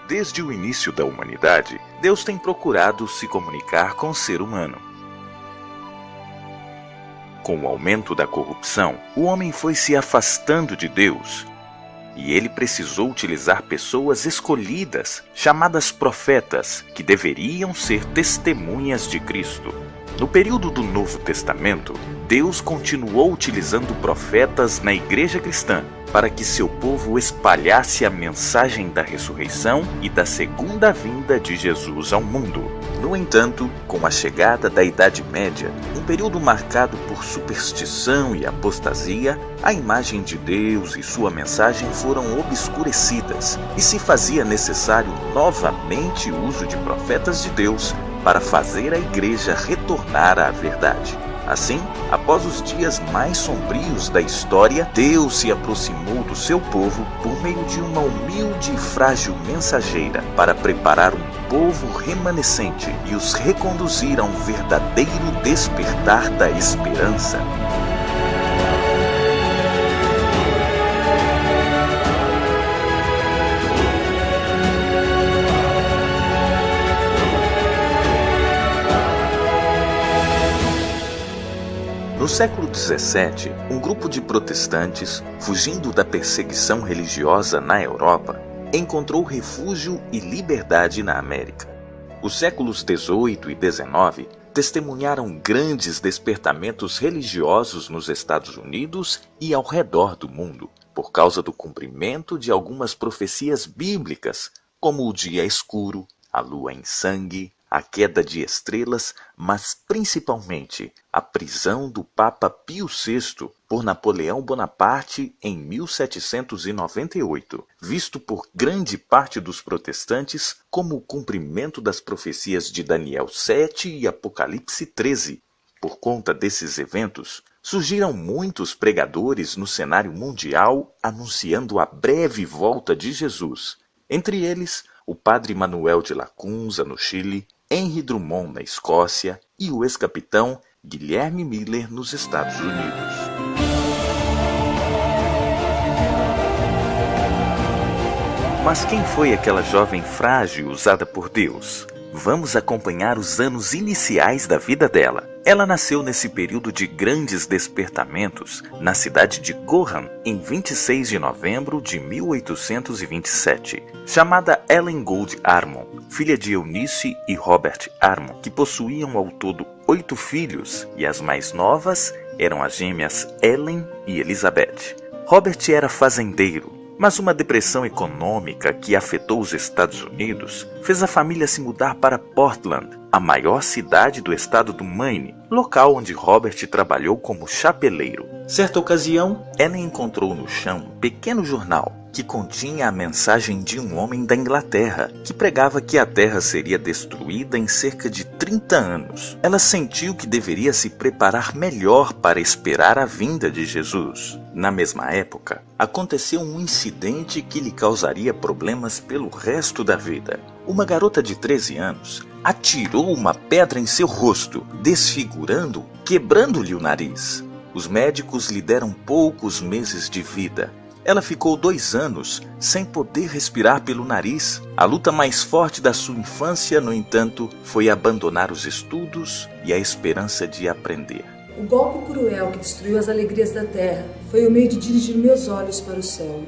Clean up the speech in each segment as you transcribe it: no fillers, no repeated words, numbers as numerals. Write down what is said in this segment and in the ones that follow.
Desde o início da humanidade, Deus tem procurado se comunicar com o ser humano. Com o aumento da corrupção, o homem foi se afastando de Deus, e ele precisou utilizar pessoas escolhidas, chamadas profetas, que deveriam ser testemunhas de Cristo. No período do Novo Testamento, Deus continuou utilizando profetas na igreja cristã para que seu povo espalhasse a mensagem da ressurreição e da segunda vinda de Jesus ao mundo. No entanto, com a chegada da Idade Média, um período marcado por superstição e apostasia, a imagem de Deus e sua mensagem foram obscurecidas e se fazia necessário novamente o uso de profetas de Deus para fazer a igreja retornar à verdade. Assim, após os dias mais sombrios da história, Deus se aproximou do seu povo por meio de uma humilde e frágil mensageira para preparar um povo remanescente e os reconduzir a um verdadeiro despertar da esperança. No século XVII, um grupo de protestantes, fugindo da perseguição religiosa na Europa, encontrou refúgio e liberdade na América. Os séculos XVIII e XIX testemunharam grandes despertamentos religiosos nos Estados Unidos e ao redor do mundo, por causa do cumprimento de algumas profecias bíblicas, como o dia escuro, a lua em sangue, a queda de estrelas, mas principalmente a prisão do Papa Pio VI por Napoleão Bonaparte em 1798, visto por grande parte dos protestantes como o cumprimento das profecias de Daniel 7 e Apocalipse 13. Por conta desses eventos, surgiram muitos pregadores no cenário mundial anunciando a breve volta de Jesus. Entre eles, o padre Manuel de Lacunza, no Chile, Henry Drummond, na Escócia, e o ex-capitão Guilherme Miller, nos Estados Unidos. Mas quem foi aquela jovem frágil usada por Deus? Vamos acompanhar os anos iniciais da vida dela. Ela nasceu nesse período de grandes despertamentos na cidade de Gohan, em 26 de novembro de 1827. Chamada Ellen Gould Armon, filha de Eunice e Robert Armon, que possuíam ao todo 8 filhos, e as mais novas eram as gêmeas Ellen e Elizabeth. Robert era fazendeiro, mas uma depressão econômica que afetou os Estados Unidos fez a família se mudar para Portland, a maior cidade do estado do Maine, local onde Robert trabalhou como chapeleiro. Certa ocasião, Ellen encontrou no chão um pequeno jornal que continha a mensagem de um homem da Inglaterra, que pregava que a Terra seria destruída em cerca de 30 anos. Ela sentiu que deveria se preparar melhor para esperar a vinda de Jesus. Na mesma época, aconteceu um incidente que lhe causaria problemas pelo resto da vida. Uma garota de 13 anos atirou uma pedra em seu rosto, desfigurando, quebrando-lhe o nariz. Os médicos lhe deram poucos meses de vida. Ela ficou 2 anos sem poder respirar pelo nariz. A luta mais forte da sua infância, no entanto, foi abandonar os estudos e a esperança de aprender. O golpe cruel que destruiu as alegrias da terra foi o meio de dirigir meus olhos para o céu.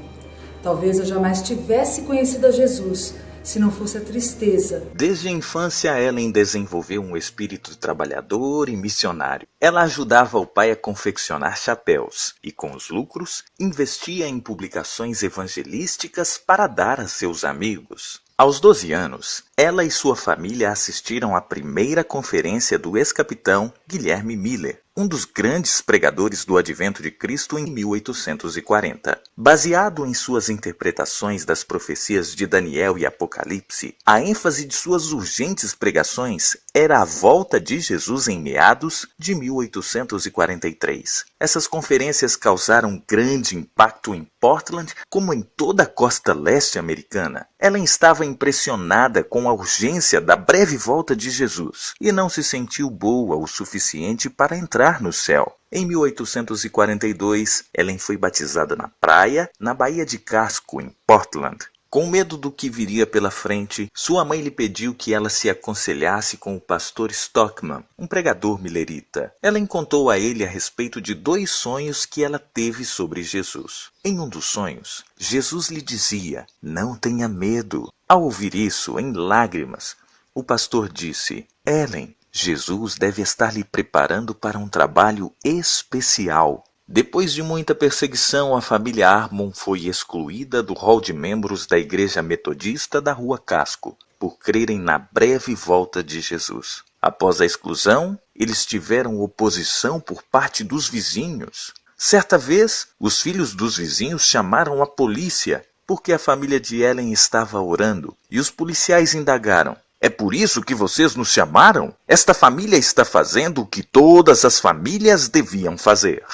Talvez eu jamais tivesse conhecido a Jesus, se não fosse a tristeza. Desde a infância, Ellen desenvolveu um espírito trabalhador e missionário. Ela ajudava o pai a confeccionar chapéus e, com os lucros, investia em publicações evangelísticas para dar a seus amigos. Aos 12 anos, ela e sua família assistiram à primeira conferência do ex-capitão Guilherme Miller, um dos grandes pregadores do advento de Cristo em 1840. Baseado em suas interpretações das profecias de Daniel e Apocalipse, a ênfase de suas urgentes pregações era a volta de Jesus em meados de 1843. Essas conferências causaram grande impacto em Portland, como em toda a costa leste americana. Ela estava impressionada com a urgência da breve volta de Jesus e não se sentiu boa o suficiente para entrar no céu. Em 1842, Ellen foi batizada na praia, na Baía de Casco, em Portland. Com medo do que viria pela frente, sua mãe lhe pediu que ela se aconselhasse com o pastor Stockman, um pregador milerita. Ela contou a ele a respeito de 2 sonhos que ela teve sobre Jesus. Em um dos sonhos, Jesus lhe dizia: "Não tenha medo." Ao ouvir isso, em lágrimas, o pastor disse: "Ellen, Jesus deve estar lhe preparando para um trabalho especial." Depois de muita perseguição, a família Harmon foi excluída do hall de membros da Igreja Metodista da Rua Casco, por crerem na breve volta de Jesus. Após a exclusão, eles tiveram oposição por parte dos vizinhos. Certa vez, os filhos dos vizinhos chamaram a polícia, porque a família de Ellen estava orando, e os policiais indagaram: "É por isso que vocês nos chamaram? Esta família está fazendo o que todas as famílias deviam fazer."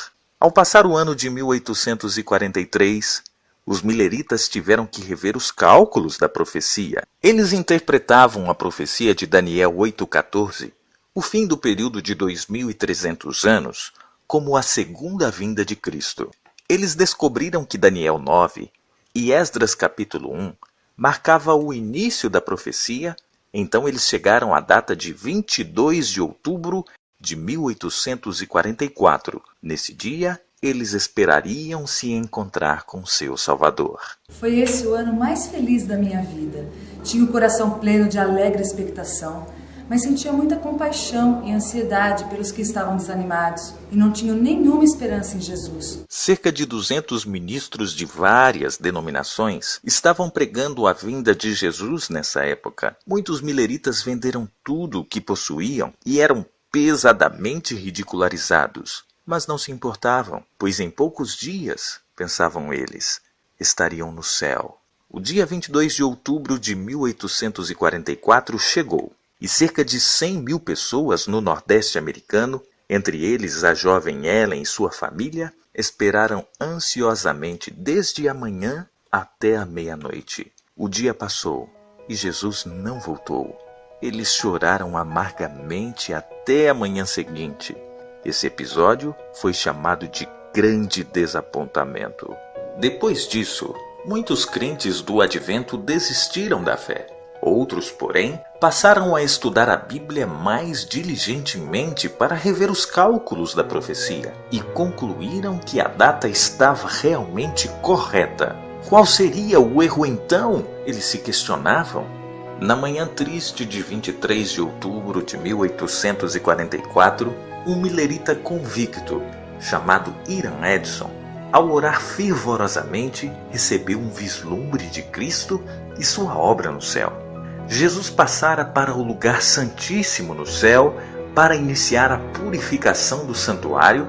Ao passar o ano de 1843, os mileritas tiveram que rever os cálculos da profecia. Eles interpretavam a profecia de Daniel 8,14, o fim do período de 2300 anos, como a segunda vinda de Cristo. Eles descobriram que Daniel 9 e Esdras capítulo 1 marcava o início da profecia, então eles chegaram à data de 22 de outubro de 1844. Nesse dia, eles esperariam se encontrar com seu Salvador. Foi esse o ano mais feliz da minha vida. Tinha o coração pleno de alegre expectação, mas sentia muita compaixão e ansiedade pelos que estavam desanimados e não tinham nenhuma esperança em Jesus. Cerca de 200 ministros de várias denominações estavam pregando a vinda de Jesus nessa época. Muitos mileritas venderam tudo o que possuíam e eram pesadamente ridicularizados, mas não se importavam, pois em poucos dias, pensavam eles, estariam no céu. O dia 22 de outubro de 1844 chegou, e cerca de 100.000 pessoas no Nordeste americano, entre eles a jovem Ellen e sua família, esperaram ansiosamente desde a manhã até a meia-noite. O dia passou e Jesus não voltou. Eles choraram amargamente até a manhã seguinte. Esse episódio foi chamado de Grande Desapontamento. Depois disso, muitos crentes do Advento desistiram da fé. Outros, porém, passaram a estudar a Bíblia mais diligentemente para rever os cálculos da profecia e concluíram que a data estava realmente correta. Qual seria o erro então? Eles se questionavam. Na manhã triste de 23 de outubro de 1844, um milerita convicto, chamado Hiram Edson, ao orar fervorosamente, recebeu um vislumbre de Cristo e sua obra no céu. Jesus passara para o lugar santíssimo no céu para iniciar a purificação do santuário,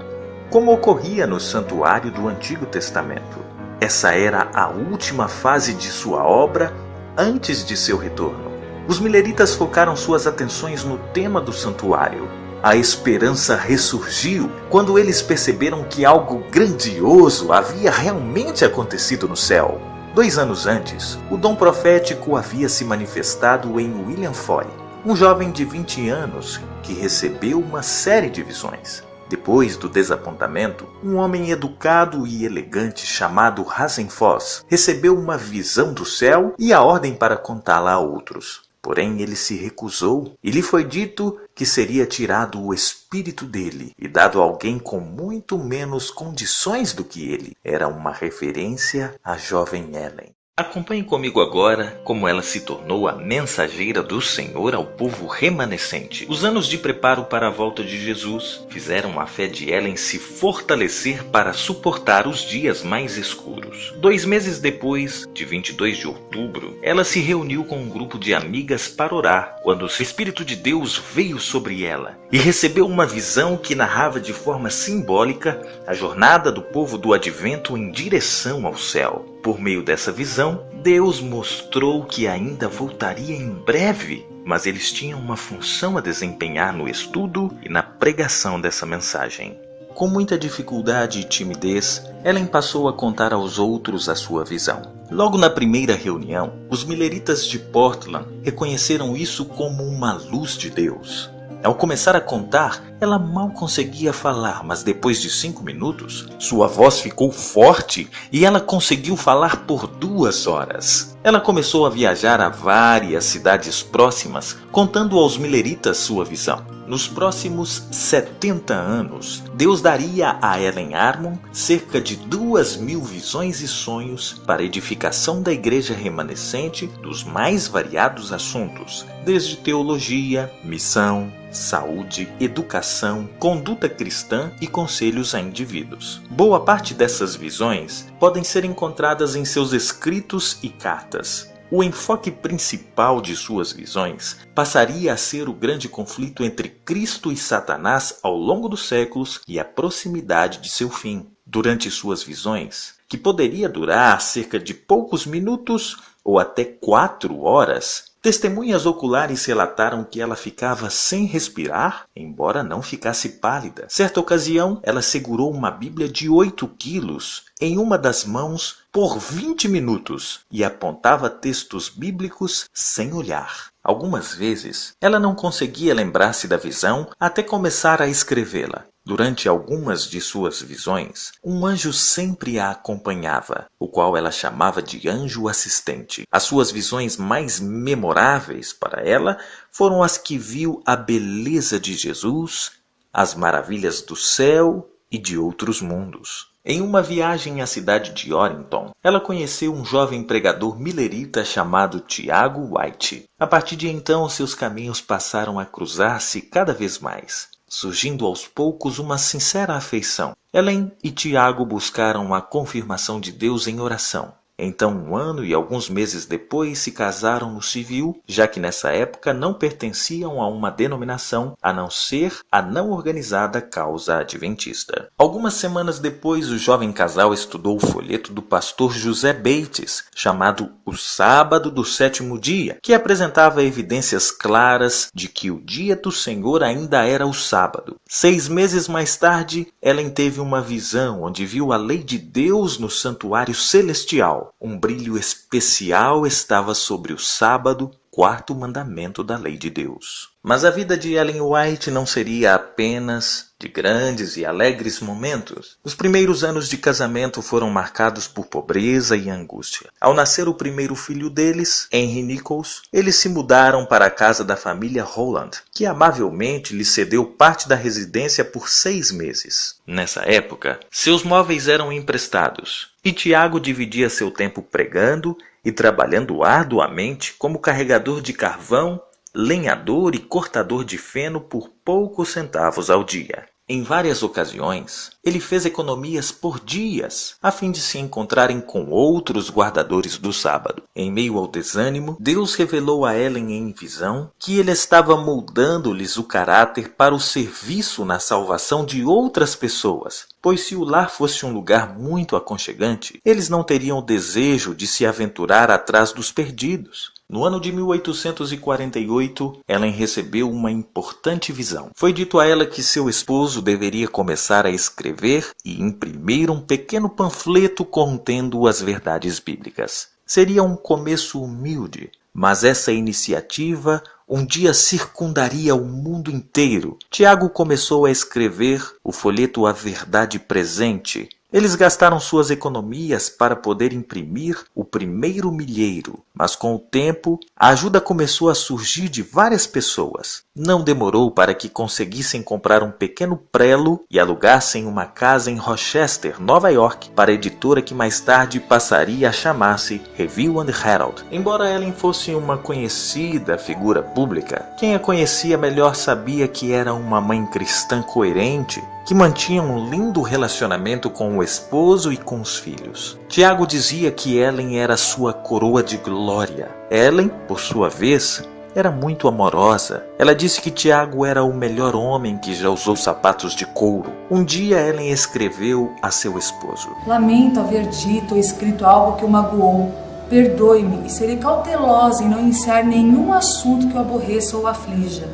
como ocorria no santuário do Antigo Testamento. Essa era a última fase de sua obra antes de seu retorno. Os mileritas focaram suas atenções no tema do santuário. A esperança ressurgiu quando eles perceberam que algo grandioso havia realmente acontecido no céu. 2 anos antes, o dom profético havia se manifestado em William Foy, um jovem de 20 anos que recebeu uma série de visões. Depois do desapontamento, um homem educado e elegante chamado Hasenfoss recebeu uma visão do céu e a ordem para contá-la a outros. Porém, ele se recusou e lhe foi dito que seria tirado o espírito dele e dado a alguém com muito menos condições do que ele. Era uma referência à jovem Ellen. Acompanhe comigo agora como ela se tornou a mensageira do Senhor ao povo remanescente. Os anos de preparo para a volta de Jesus fizeram a fé de Ellen se fortalecer para suportar os dias mais escuros. 2 meses depois, de 22 de outubro, ela se reuniu com um grupo de amigas para orar, quando o Espírito de Deus veio sobre ela e recebeu uma visão que narrava de forma simbólica a jornada do povo do Advento em direção ao céu. Por meio dessa visão, Deus mostrou que ainda voltaria em breve, mas eles tinham uma função a desempenhar no estudo e na pregação dessa mensagem. Com muita dificuldade e timidez, Ellen passou a contar aos outros a sua visão. Logo na primeira reunião, os mileritas de Portland reconheceram isso como uma luz de Deus. Ao começar a contar, Ela mal conseguia falar, mas depois de 5 minutos, sua voz ficou forte e ela conseguiu falar por 2 horas. Ela começou a viajar a várias cidades próximas, contando aos mileritas sua visão. Nos próximos 70 anos, Deus daria a Ellen Armon cerca de 2.000 visões e sonhos para a edificação da igreja remanescente dos mais variados assuntos, desde teologia, missão, saúde, educação, conduta cristã e conselhos a indivíduos. Boa parte dessas visões podem ser encontradas em seus escritos e cartas. O enfoque principal de suas visões passaria a ser o grande conflito entre Cristo e Satanás ao longo dos séculos e a proximidade de seu fim. Durante suas visões, que poderia durar cerca de poucos minutos ou até 4 horas, testemunhas oculares relataram que ela ficava sem respirar, embora não ficasse pálida. Certa ocasião, ela segurou uma Bíblia de 8 quilos em uma das mãos por 20 minutos e apontava textos bíblicos sem olhar. Algumas vezes, ela não conseguia lembrar-se da visão até começar a escrevê-la. Durante algumas de suas visões, um anjo sempre a acompanhava, o qual ela chamava de anjo assistente. As suas visões mais memoráveis para ela foram as que viu a beleza de Jesus, as maravilhas do céu e de outros mundos. Em uma viagem à cidade de Orrington, ela conheceu um jovem pregador millerita chamado Tiago White. A partir de então, seus caminhos passaram a cruzar-se cada vez mais, surgindo aos poucos uma sincera afeição. Ellen e Tiago buscaram a confirmação de Deus em oração. Então, 1 ano e alguns meses depois, se casaram no civil, já que nessa época não pertenciam a uma denominação a não ser a não organizada Causa Adventista. Algumas semanas depois, o jovem casal estudou o folheto do pastor José Bates, chamado O Sábado do Sétimo Dia, que apresentava evidências claras de que o dia do Senhor ainda era o sábado. 6 meses mais tarde, Ellen teve uma visão onde viu a lei de Deus no santuário celestial. Um brilho especial estava sobre o sábado, 4º mandamento da lei de Deus. Mas a vida de Ellen White não seria apenas de grandes e alegres momentos. Os primeiros anos de casamento foram marcados por pobreza e angústia. Ao nascer o primeiro filho deles, Henry Nichols, eles se mudaram para a casa da família Holland, que amavelmente lhe cedeu parte da residência por 6 meses. Nessa época, seus móveis eram emprestados, e Tiago dividia seu tempo pregando e trabalhando arduamente como carregador de carvão, lenhador e cortador de feno por poucos centavos ao dia. Em várias ocasiões, ele fez economias por dias, a fim de se encontrarem com outros guardadores do sábado. Em meio ao desânimo, Deus revelou a Ellen em visão que ele estava moldando-lhes o caráter para o serviço na salvação de outras pessoas, pois se o lar fosse um lugar muito aconchegante, eles não teriam o desejo de se aventurar atrás dos perdidos. No ano de 1848, Ellen recebeu uma importante visão. Foi dito a ela que seu esposo deveria começar a escrever e imprimir um pequeno panfleto contendo as verdades bíblicas. Seria um começo humilde, mas essa iniciativa um dia circundaria o mundo inteiro. Tiago começou a escrever o folheto A Verdade Presente. Eles gastaram suas economias para poder imprimir o primeiro milheiro, mas com o tempo, a ajuda começou a surgir de várias pessoas. Não demorou para que conseguissem comprar um pequeno prelo e alugassem uma casa em Rochester, Nova York, para a editora que mais tarde passaria a chamar-se Review and Herald. Embora Ellen fosse uma conhecida figura pública, quem a conhecia melhor sabia que era uma mãe cristã coerente, que mantinha um lindo relacionamento com o esposo e com os filhos. Tiago dizia que Ellen era sua coroa de glória. Ellen, por sua vez, era muito amorosa. Ela disse que Tiago era o melhor homem que já usou sapatos de couro. Um dia Ellen escreveu a seu esposo: Lamento haver dito ou escrito algo que o magoou. Perdoe-me e serei cautelosa em não iniciar nenhum assunto que o aborreça ou aflija.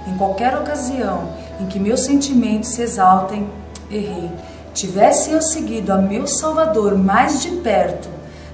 Em qualquer ocasião em que meus sentimentos se exaltem, errei. Tivesse eu seguido a meu Salvador mais de perto,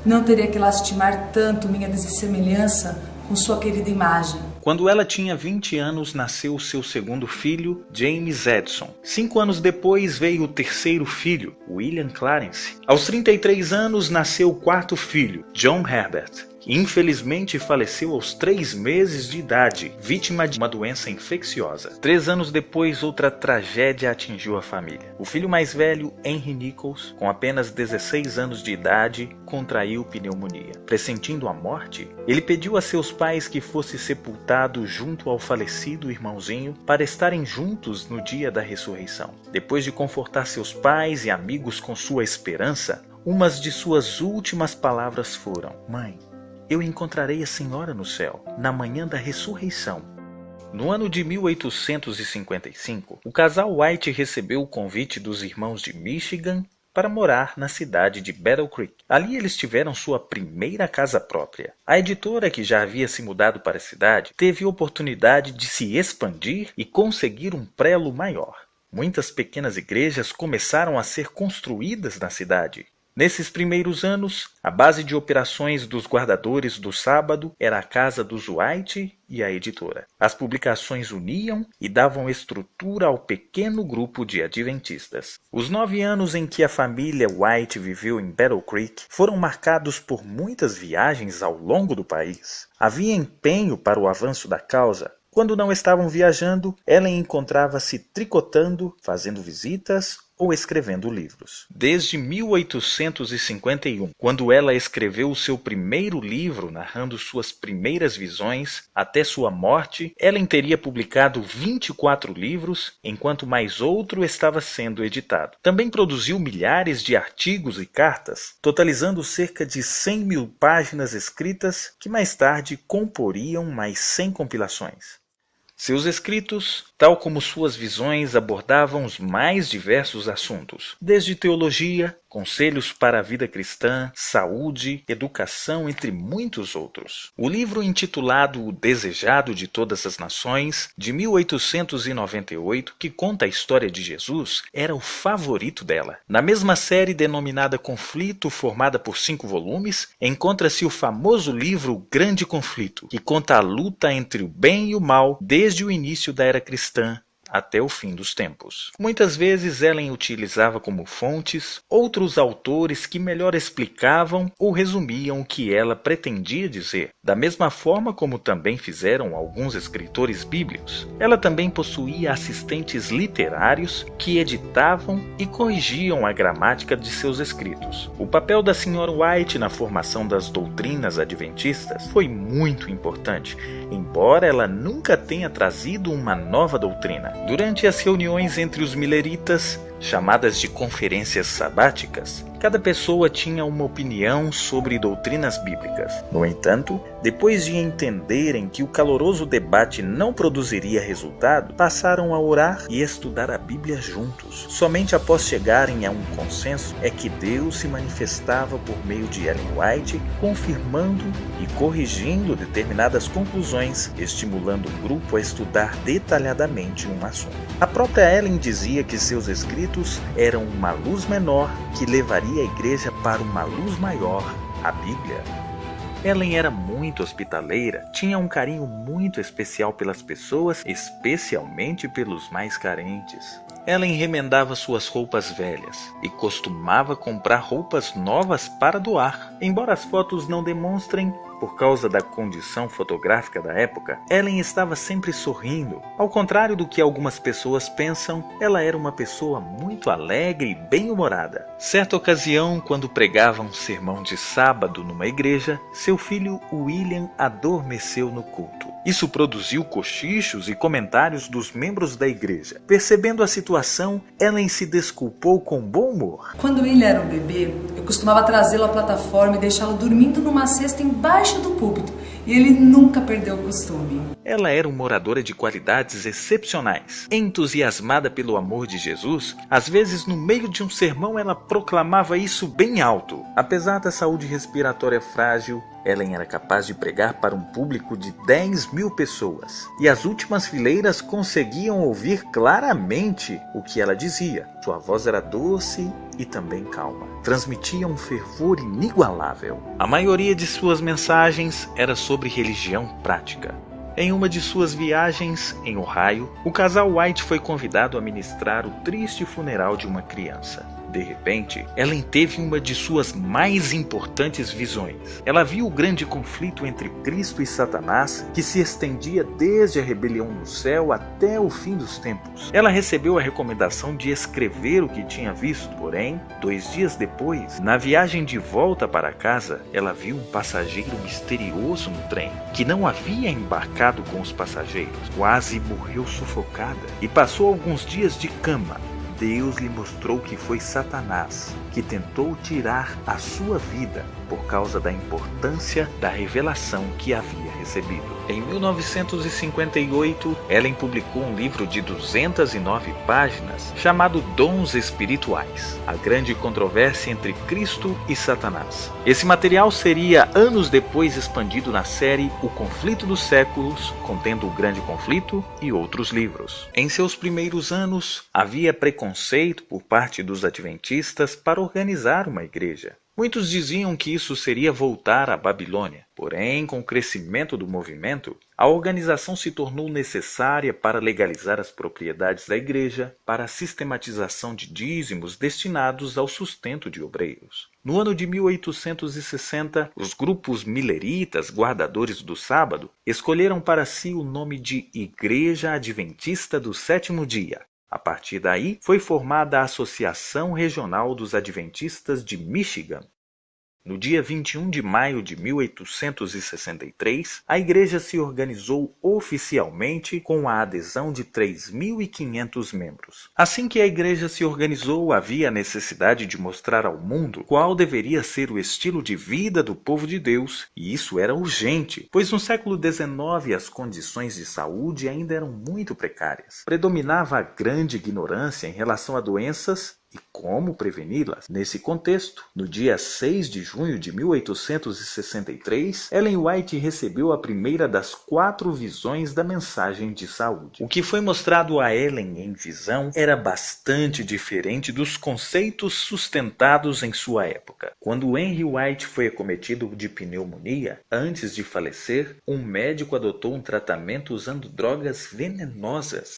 não teria que lastimar tanto minha dessemelhança com sua querida imagem. Quando ela tinha 20 anos, nasceu seu segundo filho, James Edison. 5 anos depois veio o terceiro filho, William Clarence. Aos 33 anos, nasceu o quarto filho, John Herbert. Infelizmente faleceu aos 3 meses de idade, vítima de uma doença infecciosa. 3 anos depois, outra tragédia atingiu a família. O filho mais velho, Henry Nichols, com apenas 16 anos de idade, contraiu pneumonia. Pressentindo a morte, ele pediu a seus pais que fosse sepultado junto ao falecido irmãozinho para estarem juntos no dia da ressurreição. Depois de confortar seus pais e amigos com sua esperança, umas de suas últimas palavras foram: "Mãe, eu encontrarei a senhora no céu, na manhã da ressurreição." No ano de 1855, o casal White recebeu o convite dos irmãos de Michigan para morar na cidade de Battle Creek. Ali eles tiveram sua primeira casa própria. A editora, que já havia se mudado para a cidade, teve oportunidade de se expandir e conseguir um prelo maior. Muitas pequenas igrejas começaram a ser construídas na cidade. Nesses primeiros anos, a base de operações dos guardadores do sábado era a casa dos White e a editora. As publicações uniam e davam estrutura ao pequeno grupo de adventistas. Os 9 anos em que a família White viveu em Battle Creek foram marcados por muitas viagens ao longo do país. Havia empenho para o avanço da causa. Quando não estavam viajando, Ellen encontrava-se tricotando, fazendo visitas ou escrevendo livros. Desde 1851, quando ela escreveu o seu primeiro livro narrando suas primeiras visões, até sua morte, Ellen teria publicado 24 livros, enquanto mais outro estava sendo editado. Também produziu milhares de artigos e cartas, totalizando cerca de 100.000 páginas escritas, que mais tarde comporiam mais 100 compilações. Seus escritos, tal como suas visões, abordavam os mais diversos assuntos, desde teologia, conselhos para a vida cristã, saúde, educação, entre muitos outros. O livro intitulado O Desejado de Todas as Nações, de 1898, que conta a história de Jesus, era o favorito dela. Na mesma série denominada Conflito, formada por 5 volumes, encontra-se o famoso livro Grande Conflito, que conta a luta entre o bem e o mal desde o início da era cristã até o fim dos tempos. Muitas vezes Ellen utilizava como fontes outros autores que melhor explicavam ou resumiam o que ela pretendia dizer, da mesma forma como também fizeram alguns escritores bíblicos. Ela também possuía assistentes literários que editavam e corrigiam a gramática de seus escritos. O papel da Sra. White na formação das doutrinas adventistas foi muito importante, embora ela nunca tenha trazido uma nova doutrina. Durante as reuniões entre os mileritas, chamadas de conferências sabáticas, cada pessoa tinha uma opinião sobre doutrinas bíblicas. No entanto, depois de entenderem que o caloroso debate não produziria resultado, passaram a orar e estudar a Bíblia juntos. Somente após chegarem a um consenso é que Deus se manifestava por meio de Ellen White, confirmando e corrigindo determinadas conclusões, estimulando o grupo a estudar detalhadamente um assunto. A própria Ellen dizia que seus escritos eram uma luz menor que levaria a igreja para uma luz maior, a Bíblia. Ellen era muito hospitaleira, tinha um carinho muito especial pelas pessoas, especialmente pelos mais carentes. Ellen remendava suas roupas velhas e costumava comprar roupas novas para doar. Embora as fotos não demonstrem, por causa da condição fotográfica da época, Ellen estava sempre sorrindo. Ao contrário do que algumas pessoas pensam, ela era uma pessoa muito alegre e bem-humorada. Certa ocasião, quando pregava um sermão de sábado numa igreja, seu filho William adormeceu no culto. Isso produziu cochichos e comentários dos membros da igreja. Percebendo a situação, Ellen se desculpou com bom humor. Quando William era um bebê, eu costumava trazê-lo à plataforma e deixá-lo dormindo numa cesta embaixo do púlpito, e ele nunca perdeu o costume. Ela era uma oradora de qualidades excepcionais. Entusiasmada pelo amor de Jesus, às vezes no meio de um sermão ela proclamava isso bem alto. Apesar da saúde respiratória frágil, Ellen era capaz de pregar para um público de 10.000 pessoas, e as últimas fileiras conseguiam ouvir claramente o que ela dizia. Sua voz era doce e também calma. Transmitia um fervor inigualável. A maioria de suas mensagens era sobre religião prática. Em uma de suas viagens em Ohio, o casal White foi convidado a ministrar o triste funeral de uma criança. De repente, Ellen teve uma de suas mais importantes visões. Ela viu o grande conflito entre Cristo e Satanás, que se estendia desde a rebelião no céu até o fim dos tempos. Ela recebeu a recomendação de escrever o que tinha visto, porém, 2 dias depois, na viagem de volta para casa, ela viu um passageiro misterioso no trem, que não havia embarcado com os passageiros. Quase morreu sufocada e passou alguns dias de cama. Deus lhe mostrou que foi Satanás que tentou tirar a sua vida por causa da importância da revelação que havia recebido. Em 1958, Ellen publicou um livro de 209 páginas chamado Dons Espirituais, a grande controvérsia entre Cristo e Satanás. Esse material seria anos depois expandido na série O Conflito dos Séculos, contendo o Grande Conflito e outros livros. Em seus primeiros anos, havia preconceito por parte dos adventistas para organizar uma igreja. Muitos diziam que isso seria voltar à Babilônia. Porém, com o crescimento do movimento, a organização se tornou necessária para legalizar as propriedades da igreja, para a sistematização de dízimos destinados ao sustento de obreiros. No ano de 1860, os grupos milleritas, guardadores do sábado, escolheram para si o nome de Igreja Adventista do Sétimo Dia. A partir daí, foi formada a Associação Regional dos Adventistas de Michigan. No dia 21 de maio de 1863, a igreja se organizou oficialmente com a adesão de 3.500 membros. Assim que a igreja se organizou, havia a necessidade de mostrar ao mundo qual deveria ser o estilo de vida do povo de Deus, e isso era urgente, pois no século XIX as condições de saúde ainda eram muito precárias. Predominava a grande ignorância em relação a doenças e como preveni-las. Nesse contexto, no dia 6 de junho de 1863, Ellen White recebeu a primeira das 4 visões da mensagem de saúde. O que foi mostrado a Ellen em visão era bastante diferente dos conceitos sustentados em sua época. Quando Henry White foi acometido de pneumonia, antes de falecer, um médico adotou um tratamento usando drogas venenosas.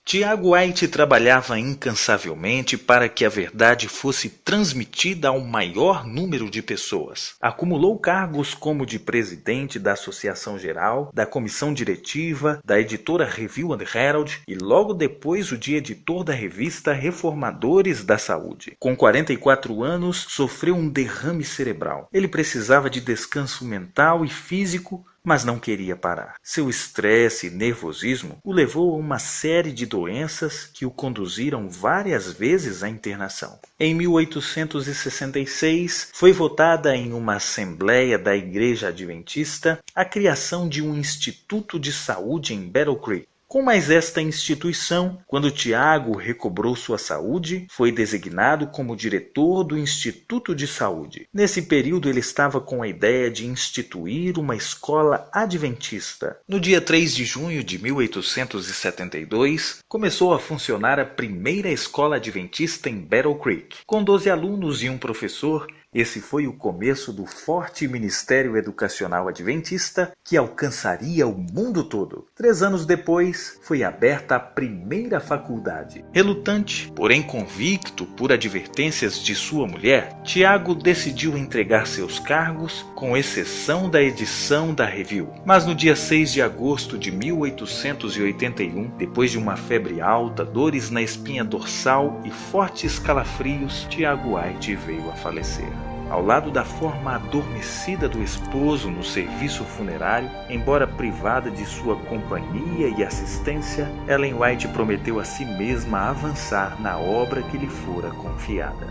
Tiago White trabalhava incansavelmente para que a verdade fosse transmitida ao maior número de pessoas. Acumulou cargos como de presidente da Associação Geral, da Comissão Diretiva, da editora Review and Herald e logo depois o de editor da revista Reformadores da Saúde. Com 44 anos, sofreu um derrame cerebral. Ele precisava de descanso mental e físico, mas não queria parar. Seu estresse e nervosismo o levou a uma série de doenças que o conduziram várias vezes à internação. Em 1866, foi votada em uma assembleia da Igreja Adventista a criação de um Instituto de Saúde em Battle Creek. Com mais esta instituição, quando Tiago recobrou sua saúde, foi designado como diretor do Instituto de Saúde. Nesse período, ele estava com a ideia de instituir uma escola adventista. No dia 3 de junho de 1872, começou a funcionar a primeira escola adventista em Battle Creek. Com 12 alunos e um professor, esse foi o começo do forte ministério educacional adventista que alcançaria o mundo todo. 3 anos depois, foi aberta a primeira faculdade. Relutante, porém convicto por advertências de sua mulher, Tiago decidiu entregar seus cargos, com exceção da edição da Review. Mas no dia 6 de agosto de 1881, depois de uma febre alta, dores na espinha dorsal e fortes calafrios, Tiago White veio a falecer. Ao lado da forma adormecida do esposo no serviço funerário, embora privada de sua companhia e assistência, Ellen White prometeu a si mesma avançar na obra que lhe fora confiada.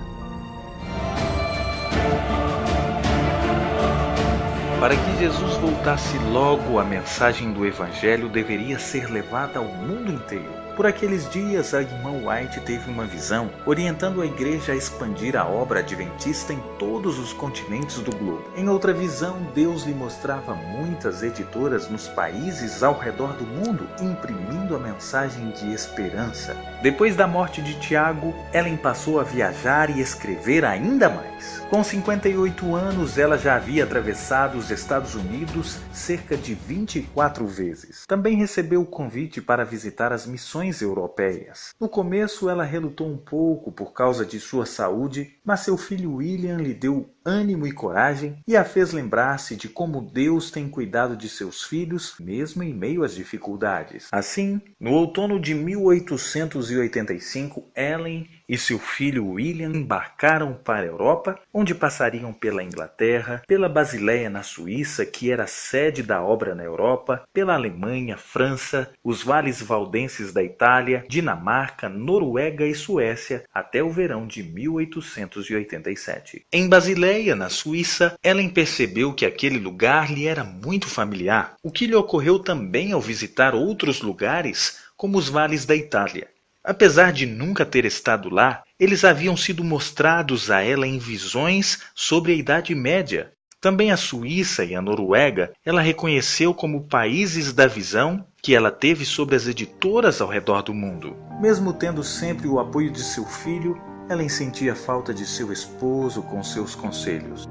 Para que Jesus voltasse logo, a mensagem do Evangelho deveria ser levada ao mundo inteiro. Por aqueles dias, a irmã White teve uma visão, orientando a igreja a expandir a obra adventista em todos os continentes do globo. Em outra visão, Deus lhe mostrava muitas editoras nos países ao redor do mundo, imprimindo a mensagem de esperança. Depois da morte de Tiago, Ellen passou a viajar e escrever ainda mais. Com 58 anos, ela já havia atravessado os Estados Unidos cerca de 24 vezes. Também recebeu o convite para visitar as missões europeias. No começo, ela relutou um pouco por causa de sua saúde, mas seu filho William lhe deu ânimo e coragem e a fez lembrar-se de como Deus tem cuidado de seus filhos, mesmo em meio às dificuldades. Assim, no outono de 1885, Ellen e seu filho William embarcaram para a Europa, onde passariam pela Inglaterra, pela Basileia na Suíça, que era a sede da obra na Europa, pela Alemanha, França, os vales valdenses da Itália, Dinamarca, Noruega e Suécia, até o verão de 1887. Em Basileia, na Suíça, Ellen percebeu que aquele lugar lhe era muito familiar, o que lhe ocorreu também ao visitar outros lugares, como os vales da Itália. Apesar de nunca ter estado lá, eles haviam sido mostrados a ela em visões sobre a Idade Média. Também a Suíça e a Noruega ela reconheceu como países da visão que ela teve sobre as editoras ao redor do mundo. Mesmo tendo sempre o apoio de seu filho, Ellen sentia falta de seu esposo com seus conselhos.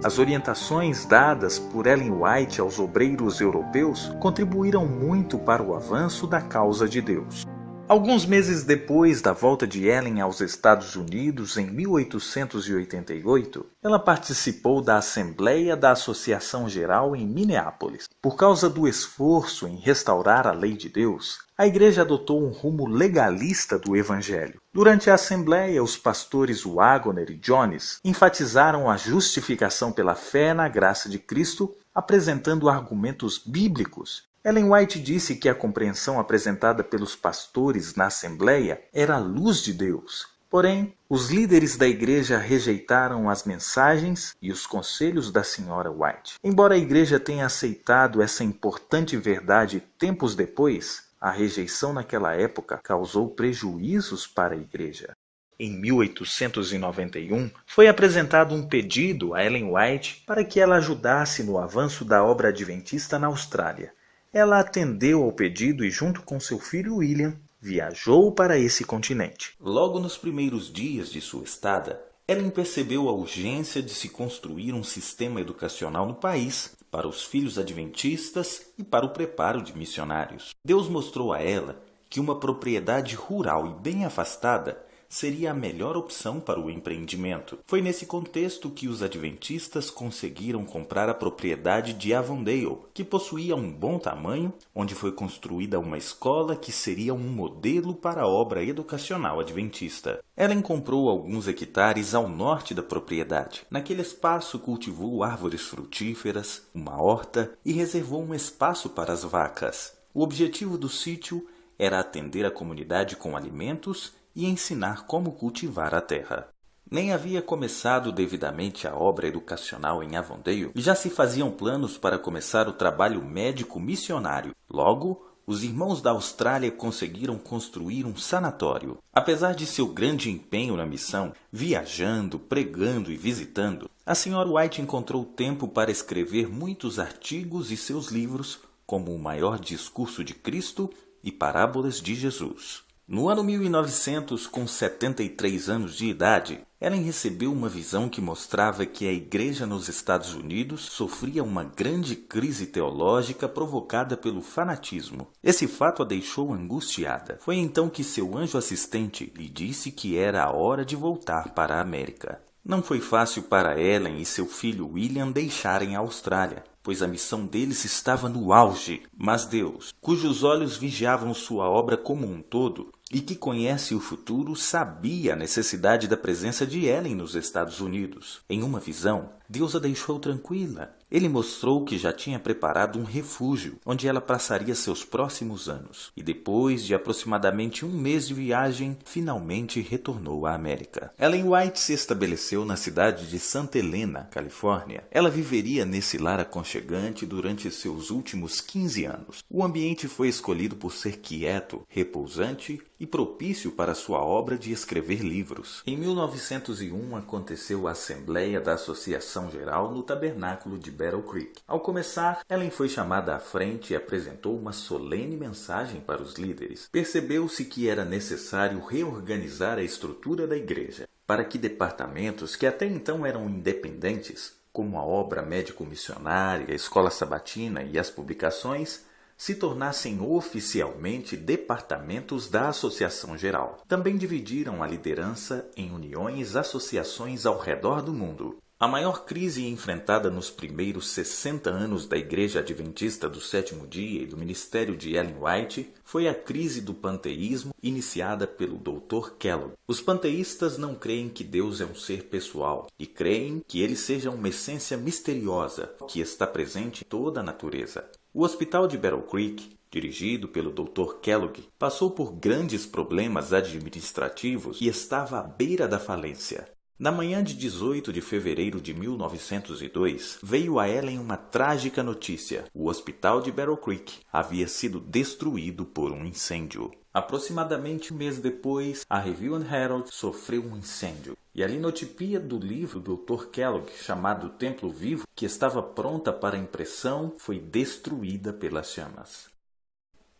As orientações dadas por Ellen White aos obreiros europeus contribuíram muito para o avanço da causa de Deus. Alguns meses depois da volta de Ellen aos Estados Unidos, em 1888, ela participou da Assembleia da Associação Geral em Minneapolis. Por causa do esforço em restaurar a lei de Deus, a igreja adotou um rumo legalista do Evangelho. Durante a Assembleia, os pastores Waggoner e Jones enfatizaram a justificação pela fé na graça de Cristo, apresentando argumentos bíblicos. Ellen White disse que a compreensão apresentada pelos pastores na Assembleia era a luz de Deus. Porém, os líderes da igreja rejeitaram as mensagens e os conselhos da senhora White. Embora a igreja tenha aceitado essa importante verdade tempos depois, a rejeição naquela época causou prejuízos para a igreja. Em 1891, foi apresentado um pedido a Ellen White para que ela ajudasse no avanço da obra adventista na Austrália. Ela atendeu ao pedido e, junto com seu filho William, viajou para esse continente. Logo nos primeiros dias de sua estada, Ellen percebeu a urgência de se construir um sistema educacional no país para os filhos adventistas e para o preparo de missionários. Deus mostrou a ela que uma propriedade rural e bem afastada seria a melhor opção para o empreendimento. Foi nesse contexto que os adventistas conseguiram comprar a propriedade de Avondale, que possuía um bom tamanho, onde foi construída uma escola que seria um modelo para a obra educacional adventista. Ellen comprou alguns hectares ao norte da propriedade. Naquele espaço cultivou árvores frutíferas, uma horta e reservou um espaço para as vacas. O objetivo do sítio era atender a comunidade com alimentos e ensinar como cultivar a terra. Nem havia começado devidamente a obra educacional em Avondale e já se faziam planos para começar o trabalho médico missionário. Logo, os irmãos da Austrália conseguiram construir um sanatório. Apesar de seu grande empenho na missão, viajando, pregando e visitando, a senhora White encontrou tempo para escrever muitos artigos e seus livros, como O Maior Discurso de Cristo e Parábolas de Jesus. No ano 1900, com 73 anos de idade, Ellen recebeu uma visão que mostrava que a igreja nos Estados Unidos sofria uma grande crise teológica provocada pelo fanatismo. Esse fato a deixou angustiada. Foi então que seu anjo assistente lhe disse que era a hora de voltar para a América. Não foi fácil para Ellen e seu filho William deixarem a Austrália, pois a missão deles estava no auge. Mas Deus, cujos olhos vigiavam sua obra como um todo, e que conhece o futuro, sabia a necessidade da presença de Ellen nos Estados Unidos. Em uma visão, Deus a deixou tranquila. Ele mostrou que já tinha preparado um refúgio, onde ela passaria seus próximos anos. E depois de aproximadamente um mês de viagem, finalmente retornou à América. Ellen White se estabeleceu na cidade de Santa Helena, Califórnia. Ela viveria nesse lar aconchegante durante seus últimos 15 anos. O ambiente foi escolhido por ser quieto, repousante e propício para sua obra de escrever livros. Em 1901 aconteceu a Assembleia da Associação Geral no Tabernáculo de Battle Creek. Ao começar, Ellen foi chamada à frente e apresentou uma solene mensagem para os líderes. Percebeu-se que era necessário reorganizar a estrutura da igreja, para que departamentos que até então eram independentes, como a obra médico-missionária, a escola sabatina e as publicações, se tornassem oficialmente departamentos da Associação Geral. Também dividiram a liderança em uniões e associações ao redor do mundo. A maior crise enfrentada nos primeiros 60 anos da Igreja Adventista do Sétimo Dia e do ministério de Ellen White foi a crise do panteísmo iniciada pelo Dr. Kellogg. Os panteístas não creem que Deus é um ser pessoal e creem que ele seja uma essência misteriosa que está presente em toda a natureza. O hospital de Battle Creek, dirigido pelo Dr. Kellogg, passou por grandes problemas administrativos e estava à beira da falência. Na manhã de 18 de fevereiro de 1902, veio a Ellen uma trágica notícia. O hospital de Battle Creek havia sido destruído por um incêndio. Aproximadamente um mês depois, a Review and Herald sofreu um incêndio. E a linotipia do livro do Dr. Kellogg, chamado Templo Vivo, que estava pronta para impressão, foi destruída pelas chamas.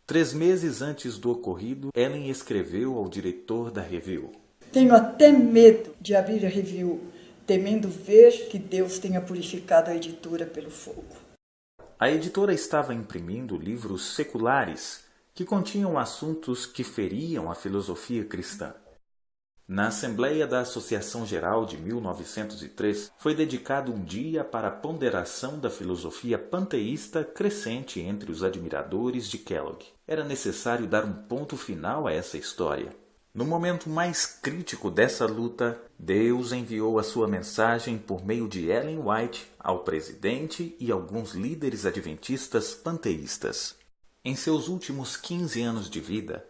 3 meses antes do ocorrido, Ellen escreveu ao diretor da Review: Tenho até medo de abrir a Review, temendo ver que Deus tenha purificado a editora pelo fogo. A editora estava imprimindo livros seculares que continham assuntos que feriam a filosofia cristã. Na Assembleia da Associação Geral de 1903, foi dedicado um dia para a ponderação da filosofia panteísta crescente entre os admiradores de Kellogg. Era necessário dar um ponto final a essa história. No momento mais crítico dessa luta, Deus enviou a sua mensagem por meio de Ellen White ao presidente e alguns líderes adventistas panteístas. Em seus últimos 15 anos de vida,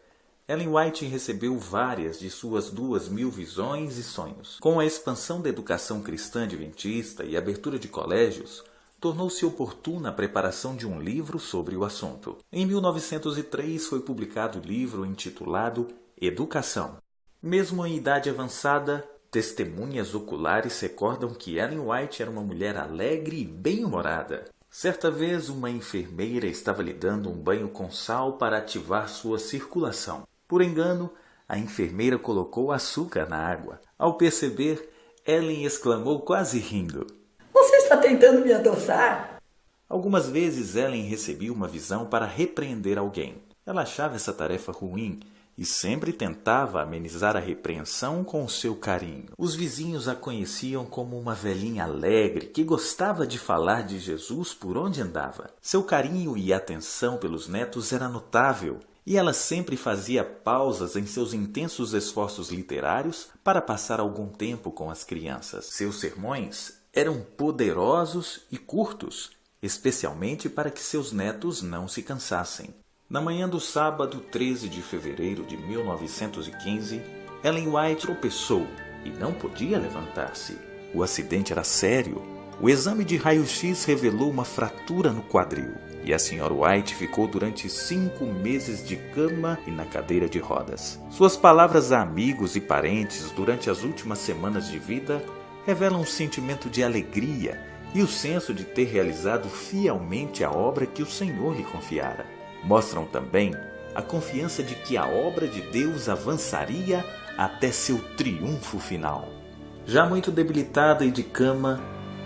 Ellen White recebeu várias de suas 2.000 visões e sonhos. Com a expansão da educação cristã adventista e abertura de colégios, tornou-se oportuna a preparação de um livro sobre o assunto. Em 1903 foi publicado o livro intitulado Educação. Mesmo em idade avançada, testemunhas oculares recordam que Ellen White era uma mulher alegre e bem-humorada. Certa vez, uma enfermeira estava lhe dando um banho com sal para ativar sua circulação. Por engano, a enfermeira colocou açúcar na água. Ao perceber, Ellen exclamou quase rindo: Você está tentando me adoçar? Algumas vezes Ellen recebia uma visão para repreender alguém. Ela achava essa tarefa ruim e sempre tentava amenizar a repreensão com o seu carinho. Os vizinhos a conheciam como uma velhinha alegre que gostava de falar de Jesus por onde andava. Seu carinho e atenção pelos netos era notável, e ela sempre fazia pausas em seus intensos esforços literários para passar algum tempo com as crianças. Seus sermões eram poderosos e curtos, especialmente para que seus netos não se cansassem. Na manhã do sábado, 13 de fevereiro de 1915, Ellen White tropeçou e não podia levantar-se. O acidente era sério. O exame de raio-x revelou uma fratura no quadril e a Sra. White ficou durante 5 meses de cama e na cadeira de rodas. Suas palavras a amigos e parentes durante as últimas semanas de vida revelam um sentimento de alegria e o senso de ter realizado fielmente a obra que o Senhor lhe confiara. Mostram também a confiança de que a obra de Deus avançaria até seu triunfo final. Já muito debilitada e de cama,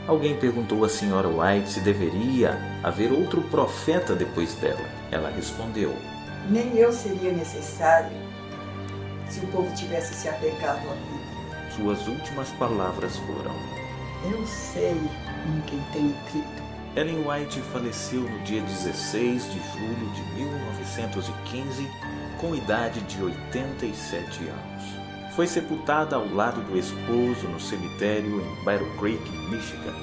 alguém perguntou à Sra. White se deveria haver outro profeta depois dela. Ela respondeu: Nem eu seria necessário se o povo tivesse se apegado a mim. Suas últimas palavras foram: Eu sei em quem tenho crido. Ellen White faleceu no dia 16 de julho de 1915, com idade de 87 anos. Foi sepultada ao lado do esposo no cemitério em Battle Creek, Michigan.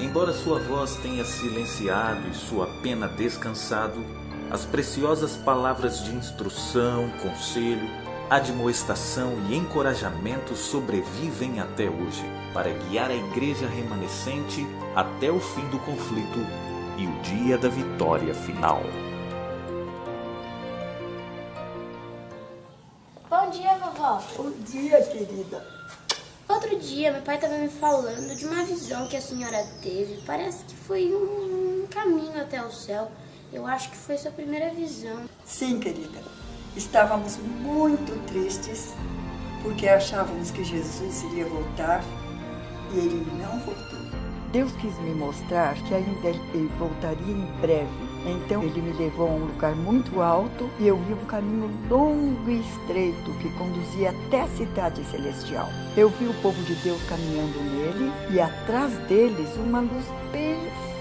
Embora sua voz tenha silenciado e sua pena descansado, as preciosas palavras de instrução, conselho, admoestação e encorajamento sobrevivem até hoje, para guiar a igreja remanescente até o fim do conflito e o dia da vitória final. Bom dia, vovó. Bom dia, querida. Outro dia, meu pai estava me falando de uma visão que a senhora teve. Parece que foi um caminho até o céu. Eu acho que foi sua primeira visão. Sim, querida. Estávamos muito tristes porque achávamos que Jesus iria voltar e ele não voltou. Deus quis me mostrar que ainda ele voltaria em breve. Então ele me levou a um lugar muito alto e eu vi um caminho longo e estreito que conduzia até a cidade celestial. Eu vi o povo de Deus caminhando nele e atrás deles uma luz bem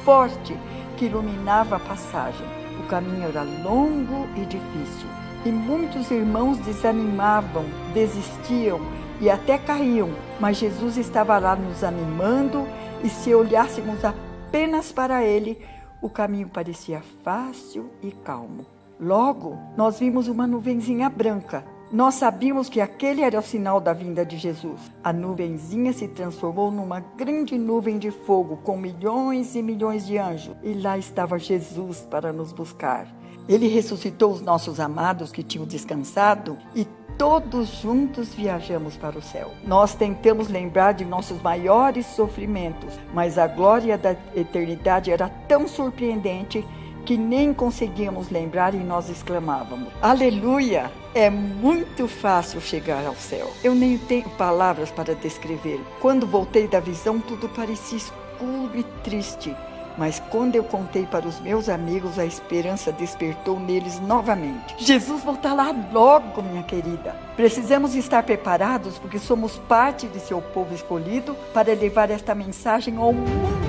forte que iluminava a passagem. O caminho era longo e difícil e muitos irmãos desanimavam, desistiam e até caíam, mas Jesus estava lá nos animando e se olhássemos apenas para ele, o caminho parecia fácil e calmo. Logo, nós vimos uma nuvenzinha branca. Nós sabíamos que aquele era o sinal da vinda de Jesus. A nuvenzinha se transformou numa grande nuvem de fogo com milhões e milhões de anjos. E lá estava Jesus para nos buscar. Ele ressuscitou os nossos amados que tinham descansado e todos juntos viajamos para o céu. Nós tentamos lembrar de nossos maiores sofrimentos, mas a glória da eternidade era tão surpreendente que nem conseguíamos lembrar e nós exclamávamos: Aleluia! É muito fácil chegar ao céu. Eu nem tenho palavras para descrever. Quando voltei da visão, tudo parecia escuro e triste. Mas quando eu contei para os meus amigos, a esperança despertou neles novamente. Jesus voltará logo, minha querida. Precisamos estar preparados porque somos parte de seu povo escolhido para levar esta mensagem ao mundo